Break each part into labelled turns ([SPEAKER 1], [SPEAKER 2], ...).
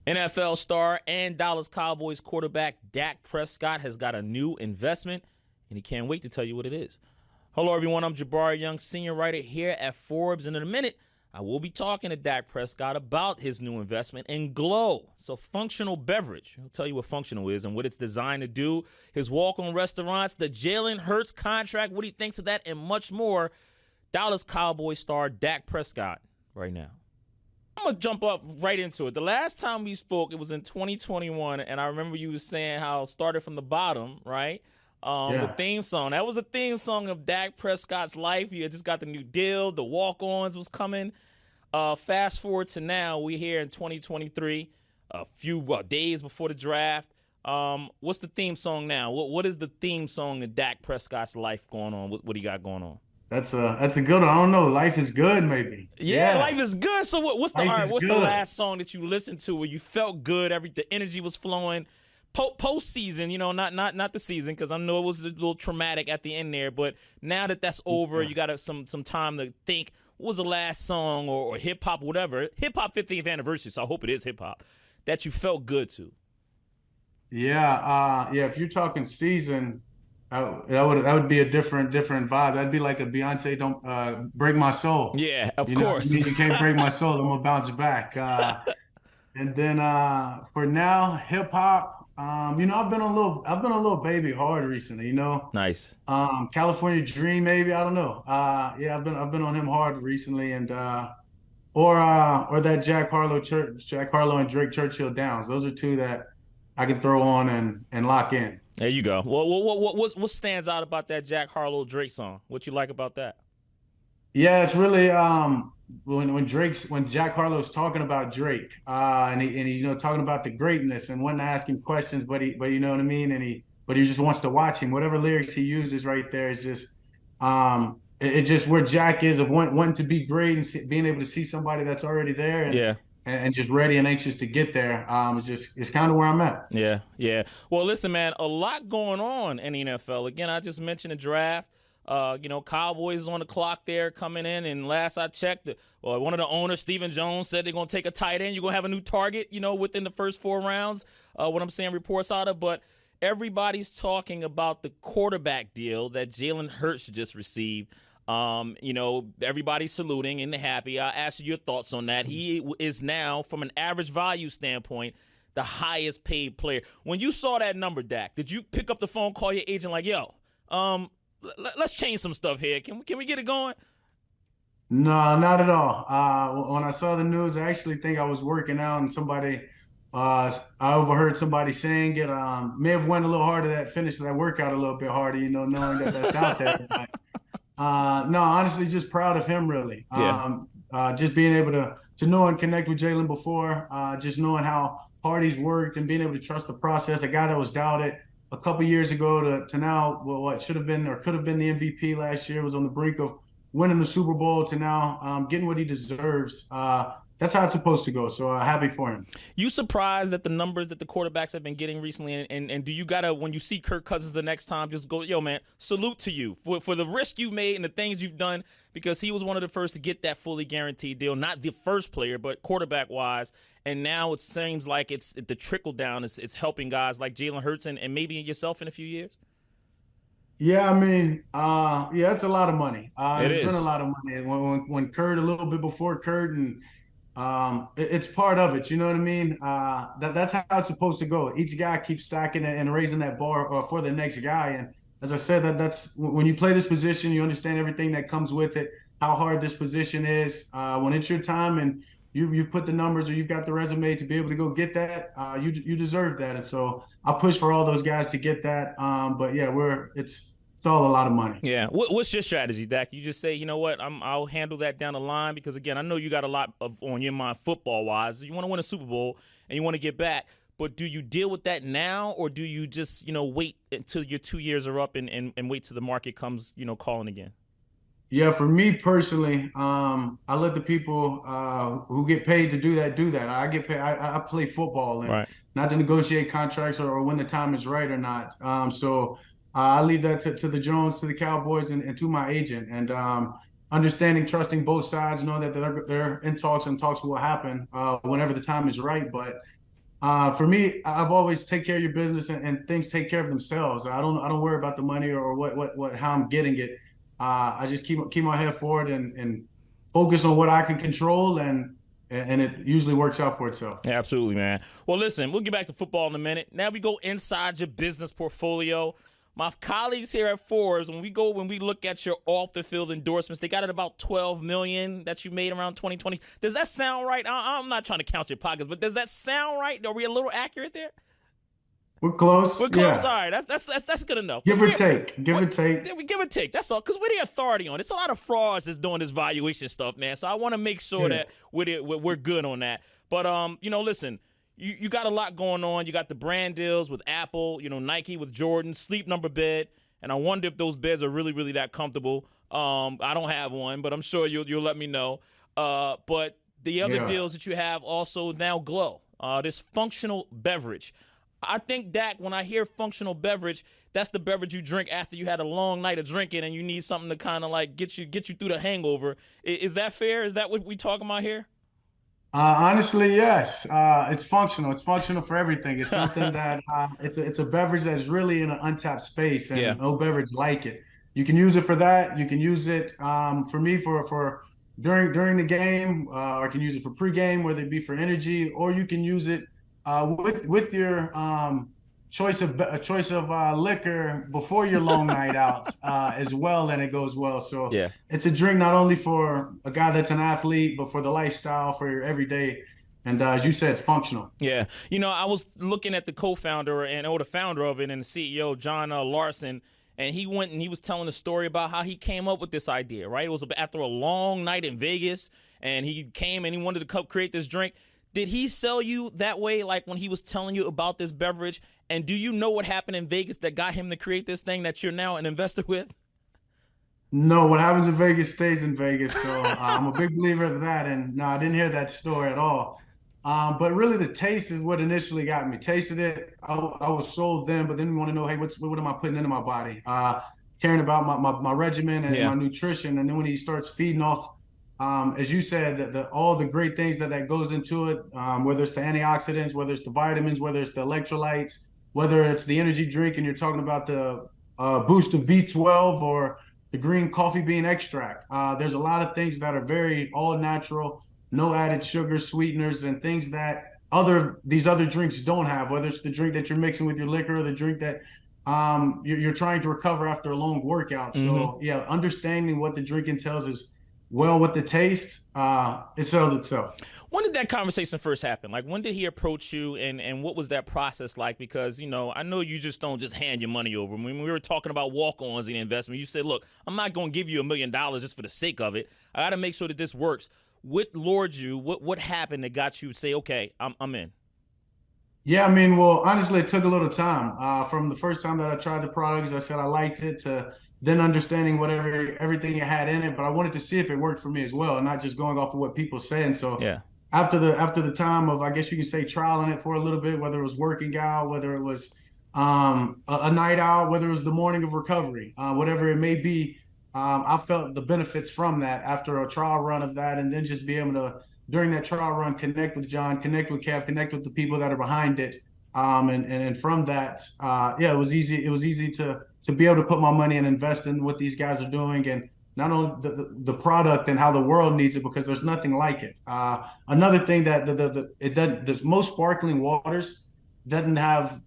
[SPEAKER 1] NFL star and Dallas Cowboys quarterback Dak Prescott has got a new investment, and he can't wait to tell you what it is. Hello, everyone. I'm Jabari Young, senior writer here at Forbes, and in a minute, I will be talking to Dak Prescott about his new investment in Glow. It's a functional beverage. I'll tell you what functional is and what it's designed to do, his walk-on restaurants, the Jalen Hurts contract, what he thinks of that, and much more. Dallas Cowboys star Dak Prescott right now. I'm going to jump up right into it. The last time we spoke, it was in 2021, and I remember you were saying how it started from the bottom, right? The theme song. That was a theme song of Dak Prescott's life. He had just got the new deal. The walk-ons was coming. Fast forward to now, we're here in 2023, a few days before the draft. What's the theme song now? What is the theme song of Dak Prescott's life going on? What do you got going on?
[SPEAKER 2] That's a good one. I don't know. Life is good, maybe.
[SPEAKER 1] Yeah, life is good. So what's the last song that you listened to where you felt good? The energy was flowing. Postseason, not the season, because I know it was a little traumatic at the end there. But now that that's over, you got some time to think. What was the last song or hip hop, whatever? Hip hop 50th anniversary. So I hope it is hip hop that you felt good to.
[SPEAKER 2] Yeah. If you're talking season. That would be a different vibe. That'd be like a Beyonce "Don't Break My Soul."
[SPEAKER 1] Yeah, of course.
[SPEAKER 2] You can't break my soul. I'm gonna bounce back. And then for now, hip hop. I've been a little baby hard recently.
[SPEAKER 1] Nice.
[SPEAKER 2] California Dream, maybe, I don't know. I've been on him hard recently, and or that Jack Harlow and Drake Churchill Downs. Those are two that I can throw on and lock in.
[SPEAKER 1] There you go. What stands out about that Jack Harlow Drake song? What you like about that?
[SPEAKER 2] Yeah, it's really when Jack Harlow's talking about Drake, and he's talking about the greatness and wanting to ask him questions, but you know what I mean, but he just wants to watch him. Whatever lyrics he uses right there is just it's just where Jack is of wanting to be great and being able to see somebody that's already there. And just ready and anxious to get there. It's kind of where I'm at.
[SPEAKER 1] Yeah. Well, listen, man, a lot going on in the NFL. Again, I just mentioned the draft. Cowboys is on the clock there coming in. And last I checked, one of the owners, Stephen Jones, said they're going to take a tight end. You're going to have a new target, within the first 4 rounds, what I'm seeing reports out of. But everybody's talking about the quarterback deal that Jalen Hurts just received. Everybody's saluting and happy. I asked you your thoughts on that. He is now, from an average value standpoint, the highest paid player. When you saw that number, Dak, did you pick up the phone, call your agent like, yo, let's change some stuff here. Can we get it going?
[SPEAKER 2] No, not at all. When I saw the news, I actually think I was working out and I overheard somebody saying it. May have went a little harder, finished that workout a little bit harder, knowing that that's out there. No, honestly, just proud of him, really. Just being able to know and connect with Jalen before, just knowing how hard he's worked and being able to trust the process. A guy that was doubted a couple years ago to now, what should have been or could have been the MVP last year, was on the brink of winning the Super Bowl, to now getting what he deserves. That's how it's supposed to go. So happy for him.
[SPEAKER 1] You surprised at the numbers that the quarterbacks have been getting recently? And do you gotta, when you see Kirk Cousins the next time, just go, yo, man, salute to you for the risk you made and the things you've done, because he was one of the first to get that fully guaranteed deal. Not the first player, but quarterback wise. And now it seems like the trickle down is helping guys like Jalen Hurts and maybe yourself in a few years.
[SPEAKER 2] Yeah, I mean, it's a lot of money. It's been a lot of money. When Kurt, a little bit before Kurt, and it's part of it, you know what I mean? That's how it's supposed to go. Each guy keeps stacking it and raising that bar for the next guy. And as I said, that's when you play this position, you understand everything that comes with it, how hard this position is. When it's your time and you've put the numbers or you've got the resume to be able to go get that, you deserve that. And so I push for all those guys to get that. But yeah, it's all a lot of money.
[SPEAKER 1] Yeah. What's your strategy, Dak? You just say, you know what, I'll handle that down the line, because, again, I know you got a lot on your mind football-wise. You want to win a Super Bowl and you want to get back. But do you deal with that now, or do you just, wait until your 2 years are up and wait till the market comes, calling again?
[SPEAKER 2] Yeah, for me personally, I let the people who get paid to do that. I get paid. I play football, and not to negotiate contracts or when the time is right or not. So I leave that to the Jones, to the Cowboys, and to my agent. And understanding, trusting both sides, knowing that they're in talks, and talks will happen whenever the time is right. But For me, I've always take care of your business, and things take care of themselves. I don't worry about the money or what how I'm getting it. I just keep my head forward and focus on what I can control, and it usually works out for itself.
[SPEAKER 1] Yeah, absolutely, man. Well, listen, we'll get back to football in a minute. Now we go inside your business portfolio. My colleagues here at Forbes, when we look at your off the field endorsements, they got it about 12 million that you made around 2020. Does that sound right? I'm not trying to count your pockets, but does that sound right? Are we a little accurate there?
[SPEAKER 2] We're close.
[SPEAKER 1] We're close.
[SPEAKER 2] Yeah.
[SPEAKER 1] All right, that's good enough.
[SPEAKER 2] Give or take. Give or take.
[SPEAKER 1] Yeah, we give or take. That's all. Because we're the authority on it. It's a lot of frauds that's doing this valuation stuff, man. So I want to make sure that we're good on that. But listen. You got a lot going on. You got the brand deals with Apple, Nike with Jordan, Sleep Number bed, and I wonder if those beds are really, really that comfortable. I don't have one, but I'm sure you'll let me know. But the other deals that you have also now Glow, this functional beverage. I think, Dak, when I hear functional beverage, that's the beverage you drink after you had a long night of drinking and you need something to kind of like get you through the hangover. Is that fair? Is that what we talking about here?
[SPEAKER 2] Honestly, yes. It's functional. It's functional for everything. It's something that it's a beverage that's really in an untapped space, and no beverage like it. You can use it for that. You can use it for me for during the game, or I can use it for pregame, whether it be for energy, or you can use it with your choice of liquor before your long night out as well, and it goes well. So it's a drink not only for a guy that's an athlete, but for the lifestyle, for your everyday. And as you said, it's functional.
[SPEAKER 1] Yeah. I was looking at the co-founder or the founder of it and the CEO, John Larson, and he went and he was telling a story about how he came up with this idea, right? It was after a long night in Vegas, and he came and he wanted to create this drink. Did he sell you that way, like when he was telling you about this beverage? And do you know what happened in Vegas that got him to create this thing that you're now an investor with?
[SPEAKER 2] No, what happens in Vegas stays in Vegas. So I'm a big believer of that. And no, I didn't hear that story at all. But really, the taste is what initially got me. Tasted it, I was sold then, but then we want to know, hey, what am I putting into my body? Caring about my regimen and my nutrition. And then when he starts feeding off, as you said, all the great things that goes into it, whether it's the antioxidants, whether it's the vitamins, whether it's the electrolytes, whether it's the energy drink, and you're talking about the boost of B12 or the green coffee bean extract. There's a lot of things that are very all natural, no added sugar, sweeteners, and things that these other drinks don't have, whether it's the drink that you're mixing with your liquor or the drink that you're trying to recover after a long workout. So yeah, understanding what the drink entails is with the taste, it sells itself.
[SPEAKER 1] When did that conversation first happen? Like, when did he approach you, and what was that process like? Because, I know you just don't just hand your money over. When we were talking about walk-ons and investment, you said, look, I'm not going to give you $1 million just for the sake of it. I got to make sure that this works. What lured you? What happened that got you to say, okay, I'm in?
[SPEAKER 2] Yeah, I mean, well, honestly, it took a little time. From the first time that I tried the products, I said I liked it, to then understanding everything it had in it, but I wanted to see if it worked for me as well, and not just going off of what people say. And so after the time of, I guess you can say, trialing it for a little bit, whether it was working out, whether it was a night out, whether it was the morning of recovery, whatever it may be, I felt the benefits from that after a trial run of that, and then just be able to, during that trial run, connect with John, connect with Kev, connect with the people that are behind it. And from that, it was easy. It was easy to be able to put my money and invest in what these guys are doing, and not only the product and how the world needs it, because there's nothing like it. Another thing that there's most sparkling waters doesn't have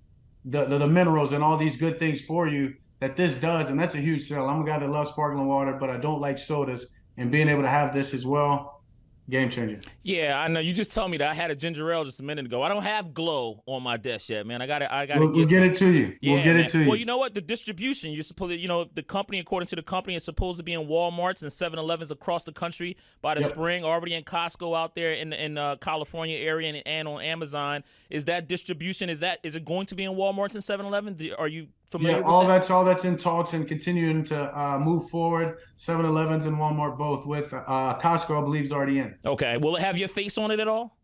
[SPEAKER 2] the minerals and all these good things for you that this does, and that's a huge sell. I'm a guy that loves sparkling water, but I don't like sodas, and being able to have this as well, game changer.
[SPEAKER 1] Yeah, I know. You just told me that I had a ginger ale just a minute ago. I don't have Glow on my desk yet, man. I got to
[SPEAKER 2] We'll get it to you. We'll get it to you.
[SPEAKER 1] Well, you know what? The distribution, you're supposed to, the company, according to the company, is supposed to be in Walmarts and 7-Elevens across the country by the spring, already in Costco out there in California area and on Amazon. Is that distribution, is it going to be in Walmarts and 7-Eleven? Are you familiar with that?
[SPEAKER 2] All that's in talks and continuing to move forward. 7-Elevens and Walmart both, with Costco, I believe, is already in.
[SPEAKER 1] Okay. Will it have your face on it at all?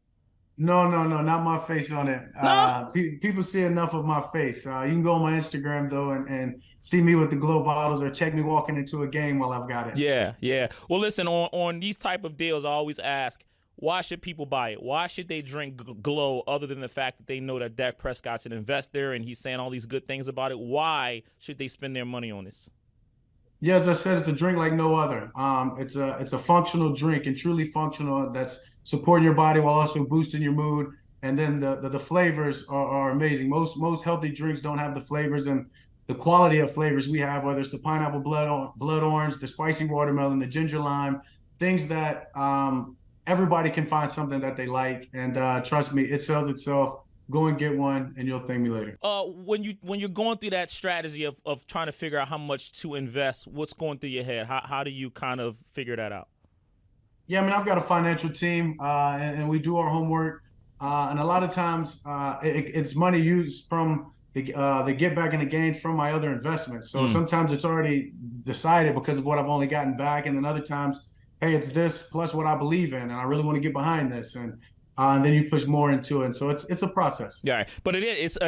[SPEAKER 2] No, not my face on it.
[SPEAKER 1] No?
[SPEAKER 2] People see enough of my face. You can go on my Instagram, though, and see me with the Glow bottles, or check me walking into a game while I've got it.
[SPEAKER 1] Yeah. Well, listen, on these type of deals, I always ask, why should people buy it? Why should they drink Glow other than the fact that they know that Dak Prescott's an investor and he's saying all these good things about it? Why should they spend their money on this?
[SPEAKER 2] Yeah, as I said, it's a drink like no other. It's a functional drink and truly functional that's supporting your body while also boosting your mood. And then the flavors are amazing. Most healthy drinks don't have the flavors and the quality of flavors we have, whether it's the pineapple blood orange, the spicy watermelon, the ginger lime, things that everybody can find something that they like. And trust me, it sells itself. Go and get one, and you'll thank me later.
[SPEAKER 1] When you're going through that strategy of trying to figure out how much to invest, what's going through your head? How do you kind of figure that out?
[SPEAKER 2] Yeah, I mean, I've got a financial team, and we do our homework. And a lot of times, it's money used from the get back and the gains from my other investments. So sometimes it's already decided because of what I've only gotten back, and then other times, hey, it's this plus what I believe in, and I really want to get behind this, and then you push more into it. And so it's a process.
[SPEAKER 1] Yeah, but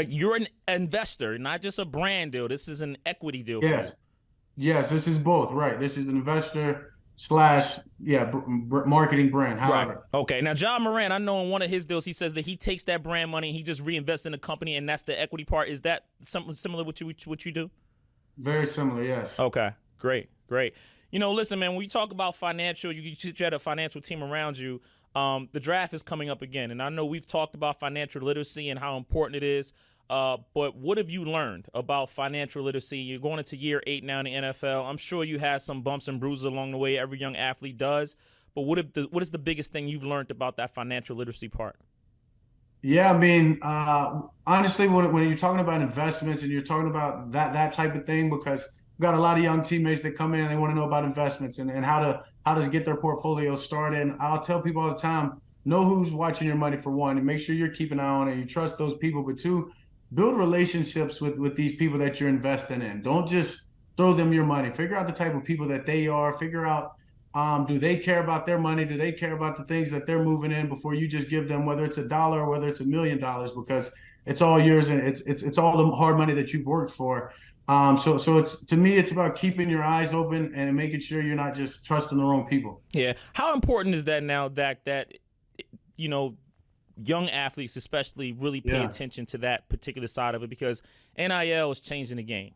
[SPEAKER 1] you're an investor, not just a brand deal. This is an equity deal.
[SPEAKER 2] Yes, this is both. Right, this is an investor / marketing brand. However,
[SPEAKER 1] right. Okay. Now, John Moran, I know in one of his deals, he says that he takes that brand money and he just reinvests in the company, and that's the equity part. Is that something similar to what you do?
[SPEAKER 2] Very similar. Yes.
[SPEAKER 1] Okay. Great. Listen, man. When you talk about financial, you had a financial team around you. The draft is coming up again, and I know we've talked about financial literacy and how important it is. But what have you learned about financial literacy? You're going into year 8 now in the NFL. I'm sure you had some bumps and bruises along the way. Every young athlete does. But what is the biggest thing you've learned about that financial literacy part?
[SPEAKER 2] Yeah, I mean, honestly, when you're talking about investments and you're talking about that type of thing, because we've got a lot of young teammates that come in and they want to know about investments and how to get their portfolio started. And I'll tell people all the time, know who's watching your money, for one, and make sure you're keeping an eye on it. You trust those people, but two, build relationships with these people that you're investing in. Don't just throw them your money. Figure out the type of people that they are. Figure out, do they care about their money? Do they care about the things that they're moving in before you just give them, whether it's $1 or whether it's $1 million, because it's all yours and it's all the hard money that you've worked for. So it's, to me, it's about keeping your eyes open and making sure you're not just trusting the wrong people.
[SPEAKER 1] Yeah. How important is that now that young athletes especially really pay attention to that particular side of it, because NIL is changing the game?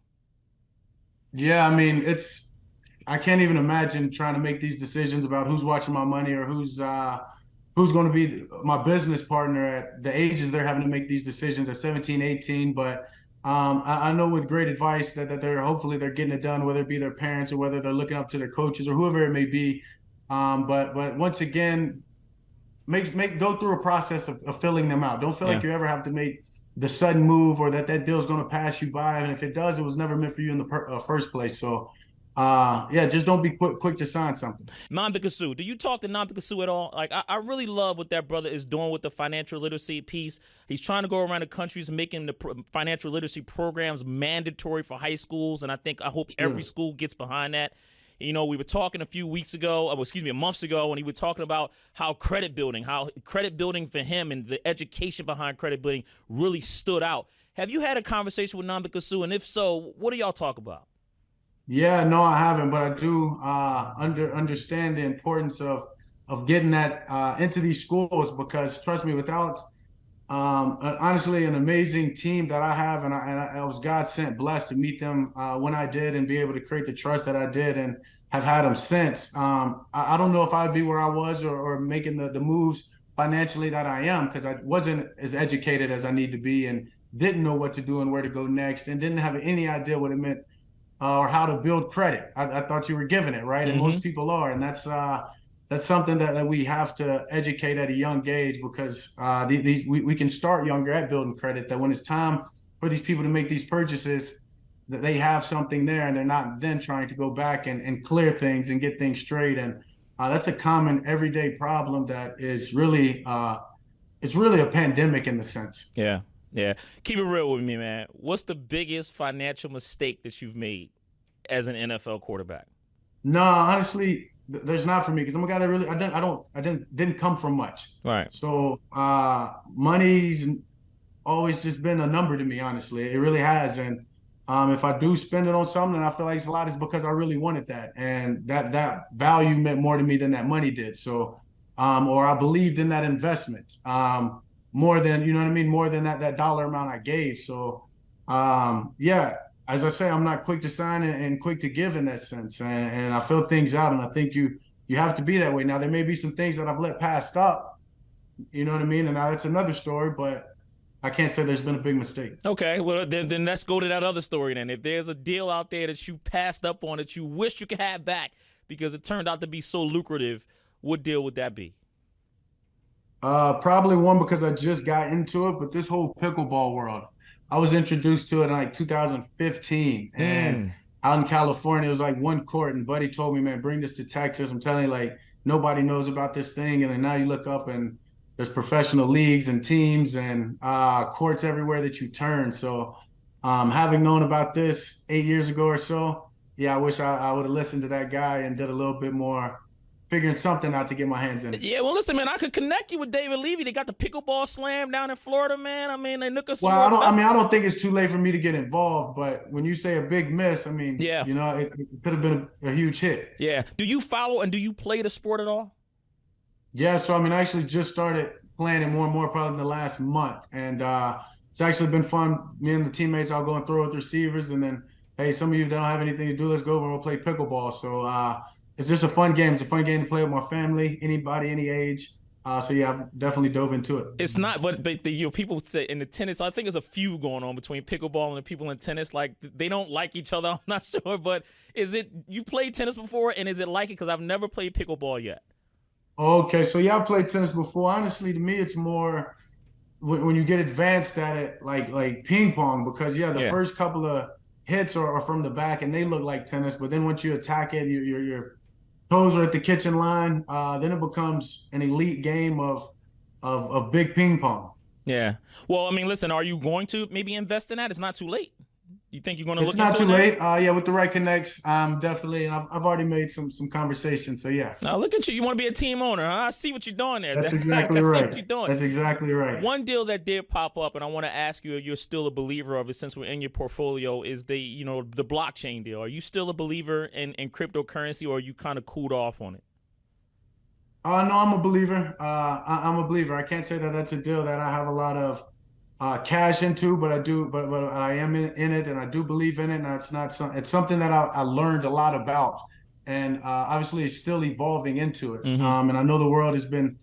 [SPEAKER 2] Yeah, I mean, I can't even imagine trying to make these decisions about who's watching my money or who's going to be my business partner at the ages they're having to make these decisions at 17, 18. But I know with great advice that hopefully they're getting it done, whether it be their parents or whether they're looking up to their coaches or whoever it may be. But once again, go through a process of filling them out. Don't feel like you ever have to make the sudden move or that deal is going to pass you by. And if it does, it was never meant for you in the first place. So, just don't be quick to sign something.
[SPEAKER 1] Nnamdi, do you talk to Nnamdi at all? Like, I really love what that brother is doing with the financial literacy piece. He's trying to go around the country making the financial literacy programs mandatory for high schools, and I hope every school gets behind that. We were talking a month ago, and he was talking about how credit building for him and the education behind credit building really stood out. Have you had a conversation with Nnamdi? And if so, what do y'all talk about?
[SPEAKER 2] Yeah, no, I haven't, but I do understand the importance of getting that into these schools, because trust me, without honestly an amazing team that I have, and I was God sent, blessed to meet them when I did and be able to create the trust that I did and have had them since. I don't know if I'd be where I was or making the moves financially that I am, because I wasn't as educated as I need to be and didn't know what to do and where to go next and didn't have any idea what it meant or how to build credit. I thought you were given it, right? And most people are, and that's something that we have to educate at a young age, because we can start younger at building credit, that when it's time for these people to make these purchases, that they have something there and they're not then trying to go back and clear things and get things straight. And that's a common everyday problem that is really it's really a pandemic in the sense.
[SPEAKER 1] Yeah. Keep it real with me, man. What's the biggest financial mistake that you've made as an NFL quarterback?
[SPEAKER 2] No, honestly, there's not for me, because I'm a guy that really I didn't come from much.
[SPEAKER 1] Right.
[SPEAKER 2] So money's always just been a number to me, honestly. It really has. And if I do spend it on something and I feel like it's a lot, it's because I really wanted that. And that value meant more to me than that money did. So or I believed in that investment more than, you know what I mean, more than that dollar amount I gave. So, yeah, as I say, I'm not quick to sign and quick to give in that sense, and I feel things out, and I think you have to be that way. Now, there may be some things that I've let pass up, you know what I mean, and now that's another story, but I can't say there's been a big mistake.
[SPEAKER 1] Okay, well, then let's go to that other story then. If there's a deal out there that you passed up on that you wish you could have back because it turned out to be so lucrative, what deal would that be?
[SPEAKER 2] Probably one because I just got into it, but this whole pickleball world, I was introduced to it in like 2015, and out in California, it was like one court, and Buddy told me, man, bring this to Texas. I'm telling you, like nobody knows about this thing, and then now you look up and there's professional leagues and teams and courts everywhere that you turn. So, having known about this 8 years ago or so, yeah, I wish I would have listened to that guy and did a little bit more figuring something out to get my hands in it.
[SPEAKER 1] Yeah, well, listen, man, I could connect you with David Levy. They got the pickleball slam down in Florida, man. I mean, they look at some.
[SPEAKER 2] Well, I don't think it's too late for me to get involved. But when you say a big miss, I mean,
[SPEAKER 1] yeah,
[SPEAKER 2] you know, it could have been a huge hit.
[SPEAKER 1] Yeah. Do you follow and do you play the sport at all?
[SPEAKER 2] Yeah, so I mean, I actually just started playing it more and more probably in the last month, and it's actually been fun. Me and the teammates, I'll go and throw with receivers, and then hey, some of you that don't have anything to do, let's go over and we'll play pickleball. So it's just a fun game. It's a fun game to play with my family, anybody, any age. So yeah, I've definitely dove into it.
[SPEAKER 1] It's not, but you know, people say in the tennis, I think there's a feud going on between pickleball and the people in tennis. Like they don't like each other. I'm not sure, but is it you played tennis before, and is it like it? Because I've never played pickleball yet.
[SPEAKER 2] Okay, so yeah, I played tennis before. Honestly, to me, it's more when you get advanced at it, like ping pong, because yeah, the first couple of hits are from the back and they look like tennis, but then once you attack it, your toes are at the kitchen line. Then it becomes an elite game of big ping pong.
[SPEAKER 1] Yeah. Well, I mean, listen, are you going to maybe invest in that? It's not too late. You think you're going to look into it?
[SPEAKER 2] It's not too late. Yeah, with the right connects, definitely. And I've already made some conversations. So yes.
[SPEAKER 1] Now look at you. You want to be a team owner, huh? I see what you're doing there.
[SPEAKER 2] That's exactly right.
[SPEAKER 1] See what you're doing.
[SPEAKER 2] That's exactly right.
[SPEAKER 1] One deal that did pop up, and I want to ask you if you're still a believer of it since we're in your portfolio, is the blockchain deal. Are you still a believer in cryptocurrency, or are you kind of cooled off on it?
[SPEAKER 2] No, I'm a believer. I'm a believer. I can't say that that's a deal that I have a lot of cash into, but I do, but I am in it, and I do believe in it. And it's something that I learned a lot about, and obviously it's still evolving into it.
[SPEAKER 1] Mm-hmm.
[SPEAKER 2] And I know the world has been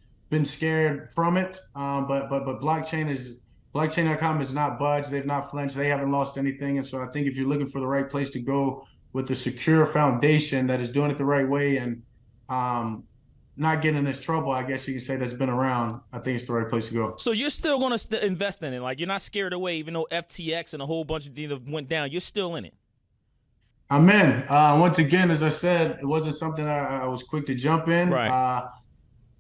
[SPEAKER 2] scared from it, but blockchain.com has not budged. They've not flinched. They haven't lost anything. And so I think if you're looking for the right place to go with a secure foundation that is doing it the right way and not getting in this trouble, I guess you could say, that's been around, I think it's the right place to go.
[SPEAKER 1] So you're still going to invest in it? Like, you're not scared away, even though FTX and a whole bunch of things went down, you're still in it?
[SPEAKER 2] I'm in. Once again, as I said, it wasn't something I was quick to jump in.
[SPEAKER 1] Right.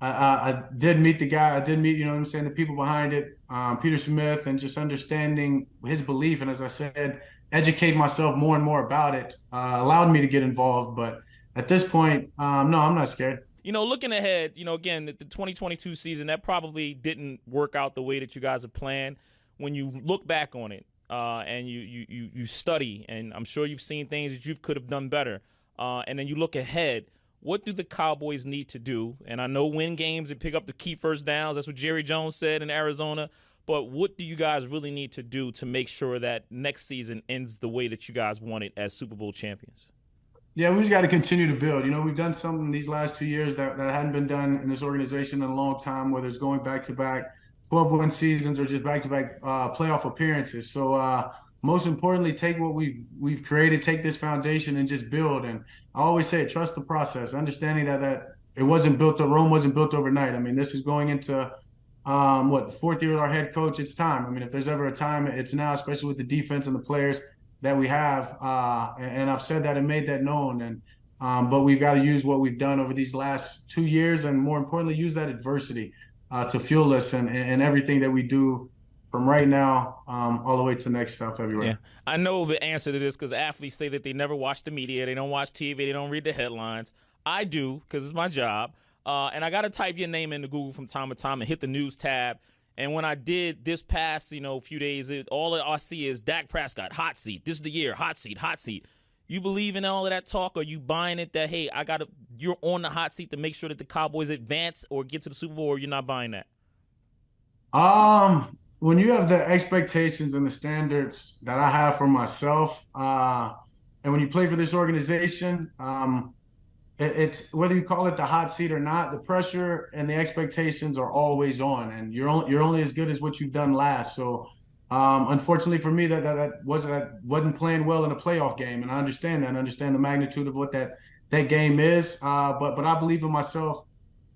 [SPEAKER 2] I did meet the guy. I did meet, you know what I'm saying, the people behind it, Peter Smith, and just understanding his belief. And as I said, educate myself more and more about it allowed me to get involved. But at this point, no, I'm not scared.
[SPEAKER 1] You know, looking ahead, you know, again, the 2022 season, that probably didn't work out the way that you guys had planned. When you look back on it and you study, and I'm sure you've seen things that you could have done better, and then you look ahead, what do the Cowboys need to do? And I know win games and pick up the key first downs. That's what Jerry Jones said in Arizona. But what do you guys really need to do to make sure that next season ends the way that you guys want it as Super Bowl champions?
[SPEAKER 2] Yeah, we just got to continue to build. You know, we've done something these last 2 years that hadn't been done in this organization in a long time, whether it's going back-to-back 12-win seasons or just back-to-back playoff appearances. So most importantly, take what we've created, take this foundation and just build. And I always say, trust the process, understanding that it wasn't built, Rome wasn't built overnight. I mean, this is going into the fourth year with our head coach. It's time. I mean, if there's ever a time, it's now, especially with the defense and the players that we have, and I've said that and made that known. And but we've got to use what we've done over these last 2 years, and more importantly, use that adversity to fuel us and everything that we do from right now all the way to next February.
[SPEAKER 1] Yeah, I know the answer to this because athletes say that they never watch the media, they don't watch TV, they don't read the headlines. I do because it's my job, and I got to type your name into Google from time to time and hit the news tab. And when I did this past, few days, all I see is Dak Prescott, hot seat. This is the year, hot seat, hot seat. You believe in all of that talk, or you buying it that, hey, you're on the hot seat to make sure that the Cowboys advance or get to the Super Bowl, or you're not buying that?
[SPEAKER 2] When you have the expectations and the standards that I have for myself, and when you play for this organization, it's whether you call it the hot seat or not, the pressure and the expectations are always on, and you're only as good as what you've done last. So, unfortunately for me, that wasn't playing well in a playoff game, and I understand that. I understand the magnitude of what that game is. But I believe in myself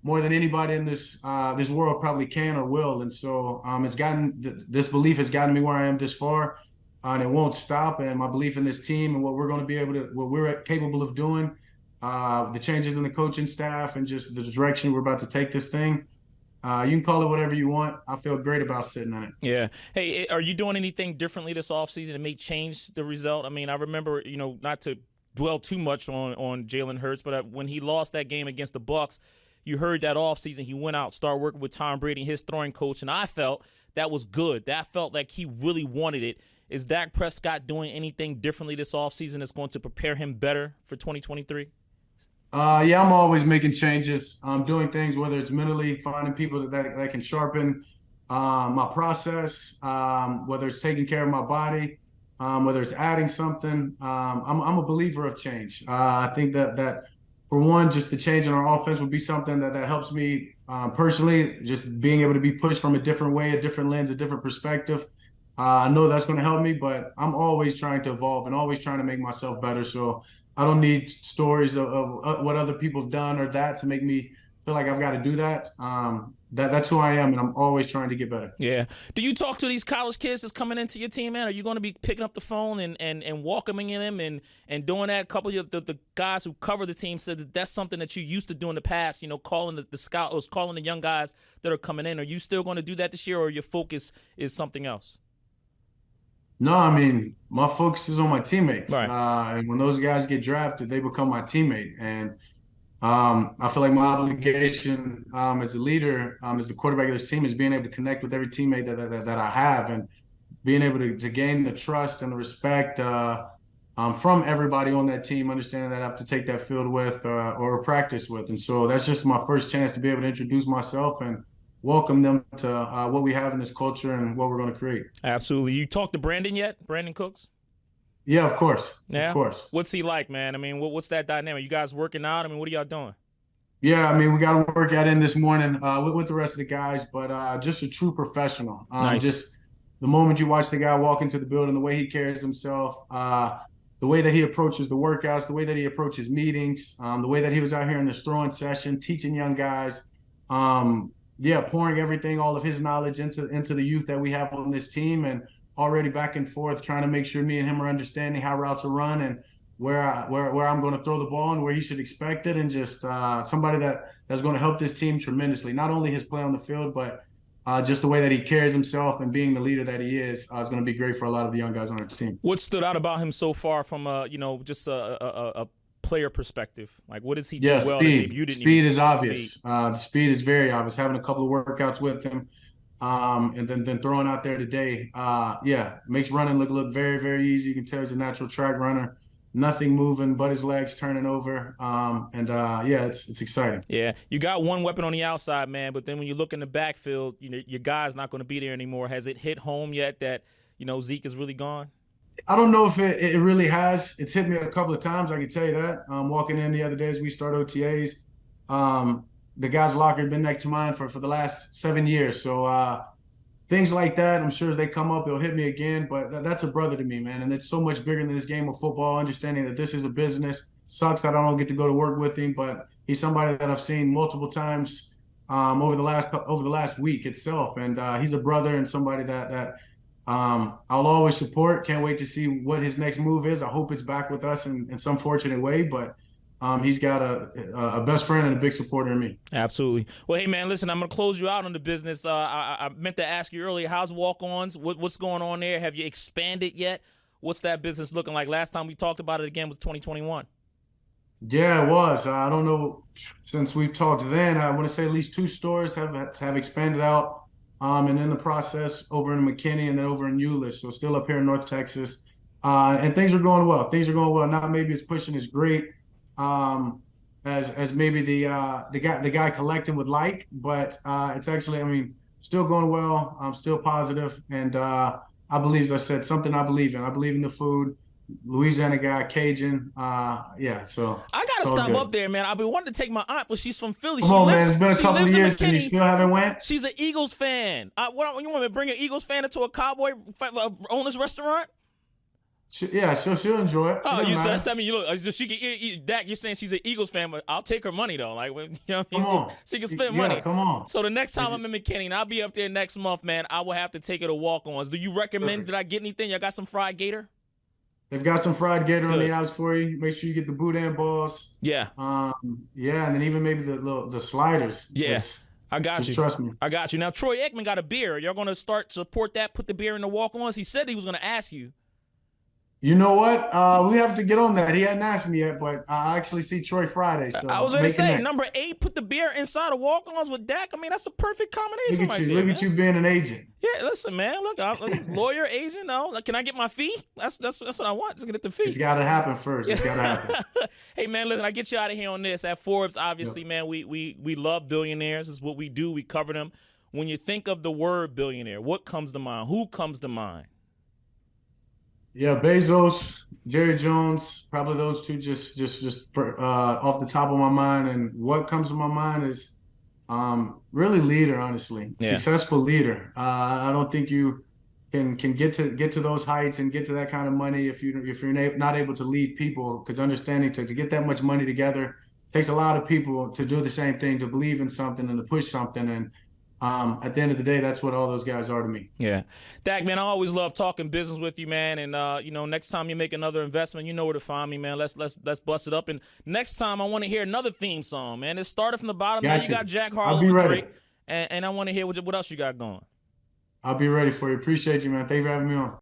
[SPEAKER 2] more than anybody in this world probably can or will, and so this belief has gotten me where I am this far, and it won't stop. And my belief in this team and what we're capable of doing. The changes in the coaching staff and just the direction we're about to take this thing. You can call it whatever you want. I feel great about sitting on it.
[SPEAKER 1] Yeah. Hey, are you doing anything differently this offseason that may change the result? I mean, I remember, not to dwell too much on Jalen Hurts, but when he lost that game against the Bucs, you heard that offseason he went out, started working with Tom Brady, his throwing coach, and I felt that was good. That felt like he really wanted it. Is Dak Prescott doing anything differently this offseason that's going to prepare him better for 2023?
[SPEAKER 2] Yeah, I'm always making changes. I'm doing things, whether it's mentally, finding people that can sharpen my process, whether it's taking care of my body, whether it's adding something. I'm a believer of change. I think that for one, just the change in our offense would be something that helps me personally, just being able to be pushed from a different way, a different lens, a different perspective. I know that's going to help me, but I'm always trying to evolve and always trying to make myself better. So I don't need stories of what other people have done or that to make me feel like I've got to do that. That's who I am, and I'm always trying to get better.
[SPEAKER 1] Yeah. Do you talk to these college kids that's coming into your team, man? Are you going to be picking up the phone and welcoming them and doing that? A couple of the guys who cover the team said that that's something that you used to do in the past, calling the scouts, calling the young guys that are coming in. Are you still going to do that this year, or your focus is something else?
[SPEAKER 2] No, I mean, my focus is on my teammates.
[SPEAKER 1] Right.
[SPEAKER 2] And when those guys get drafted, they become my teammate. And I feel like my obligation as a leader, as the quarterback of this team, is being able to connect with every teammate that I have and being able to gain the trust and the respect from everybody on that team, understanding that I have to take that field with or practice with. And so that's just my first chance to be able to introduce myself and welcome them to what we have in this culture and what we're going to create.
[SPEAKER 1] Absolutely. You talked to Brandon yet? Brandon Cooks?
[SPEAKER 2] Yeah, of course.
[SPEAKER 1] Yeah?
[SPEAKER 2] Of course.
[SPEAKER 1] What's he like, man? I mean, what's that dynamic? You guys working out? I mean, what are y'all doing?
[SPEAKER 2] Yeah, I mean, we got a workout in this morning with the rest of the guys, but just a true professional.
[SPEAKER 1] Nice.
[SPEAKER 2] Just the moment you watch the guy walk into the building, the way he carries himself, the way that he approaches the workouts, the way that he approaches meetings, the way that he was out here in this throwing session, teaching young guys, pouring everything, all of his knowledge into the youth that we have on this team, and already back and forth trying to make sure me and him are understanding how routes are run and where I'm going to throw the ball and where he should expect it, and just somebody that's going to help this team tremendously. Not only his play on the field, but just the way that he carries himself and being the leader that he is going to be great for a lot of the young guys on our team.
[SPEAKER 1] What stood out about him so far from just a player perspective? Like, what does he do well that maybe you didn't?
[SPEAKER 2] Speed is obvious. Speed is very obvious. Having a couple of workouts with him, and then throwing out there today, makes running look very, very easy. You can tell he's a natural track runner. Nothing moving but his legs turning over. It's exciting.
[SPEAKER 1] Yeah, you got one weapon on the outside, man, but then when you look in the backfield, your guy's not going to be there anymore. Has it hit home yet that, Zeke is really gone?
[SPEAKER 2] I don't know if it really has. It's hit me a couple of times, I can tell you that. Walking in the other day as we start OTAs, the guy's locker had been next to mine for the last 7 years. So things like that, I'm sure as they come up, it'll hit me again. But that's a brother to me, man. And it's so much bigger than this game of football, understanding that this is a business. Sucks that I don't get to go to work with him, but he's somebody that I've seen multiple times over the last week itself. And he's a brother and somebody that I'll always support. Can't wait to see what his next move is. I hope it's back with us in some fortunate way, but he's got a best friend and a big supporter in me.
[SPEAKER 1] Absolutely. Well, hey, man, listen, I'm going to close you out on the business. I meant to ask you earlier, how's walk-ons? What's going on there? Have you expanded yet? What's that business looking like? Last time we talked about it again was 2021.
[SPEAKER 2] Yeah, it was. I don't know. Since we talked then, I want to say at least 2 stores have expanded out. And in the process over in McKinney and then over in Euless, so still up here in North Texas. And things are going well. Things are going well. Not maybe it's pushing as great as maybe the guy collecting would like, but it's actually, I mean, still going well. I'm still positive, and I believe, as I said, something I believe in. I believe in the food. Louisiana guy, Cajun. Yeah, so
[SPEAKER 1] I gotta
[SPEAKER 2] it's all
[SPEAKER 1] stop
[SPEAKER 2] good.
[SPEAKER 1] up there, man. I've been wanting to take my aunt, but she's from Philly.
[SPEAKER 2] Come on, man. It's been a couple of years and you still haven't went.
[SPEAKER 1] She's an Eagles fan. You want me to bring an Eagles fan into a Cowboy owner's restaurant?
[SPEAKER 2] Yeah, she'll enjoy it.
[SPEAKER 1] Oh, you said, I mean, you look, she can eat Dak. You're saying she's an Eagles fan, but I'll take her money though. Like, you know,
[SPEAKER 2] come on.
[SPEAKER 1] She can spend money.
[SPEAKER 2] Come on.
[SPEAKER 1] So the next time I'm in McKinney, and I'll be up there next month, man, I will have to take her to walk-ons. Do you recommend that I get anything? Y'all got some fried gator?
[SPEAKER 2] They've got some fried gator on the outs for you. Make sure you get the boudin balls.
[SPEAKER 1] Yeah.
[SPEAKER 2] Yeah, and then even maybe the sliders.
[SPEAKER 1] Yes. I got
[SPEAKER 2] Just
[SPEAKER 1] you.
[SPEAKER 2] trust me.
[SPEAKER 1] I got you. Now, Troy Aikman got a beer. Y'all going to start support that, put the beer in the walk-ons? He said he was going to ask you.
[SPEAKER 2] You know what? We have to get on that. He hadn't asked me yet, but I actually see Troy Friday. So
[SPEAKER 1] I was going to say, number 8, put the beer inside of walk-ons with Dak. I mean, that's a perfect combination
[SPEAKER 2] Look at you being an agent.
[SPEAKER 1] Yeah, listen, man. Look, I'm a lawyer, agent. No, like, can I get my fee? That's what I want. Just get the fee.
[SPEAKER 2] It's got to happen first. It's got to happen.
[SPEAKER 1] Hey, man, listen, I get you out of here on this. At Forbes, obviously, man, we love billionaires. This is what we do. We cover them. When you think of the word billionaire, what comes to mind? Who comes to mind?
[SPEAKER 2] Yeah, Bezos, Jerry Jones, probably those two just off the top of my mind. And what comes to my mind is really leader, honestly, successful leader. I don't think you can get to those heights and get to that kind of money if you're not able to lead people. Because understanding to get that much money together takes a lot of people to do the same thing, to believe in something and to push something. And at the end of the day, that's what all those guys are to me.
[SPEAKER 1] Yeah. Dak, man, I always love talking business with you, man. And, next time you make another investment, you know where to find me, man. Let's bust it up. And next time I want to hear another theme song, man. It started from the bottom. Man, you got Jack Harlow and Drake. And I want to hear what else you got going.
[SPEAKER 2] I'll be ready for you. Appreciate you, man. Thank you for having me on.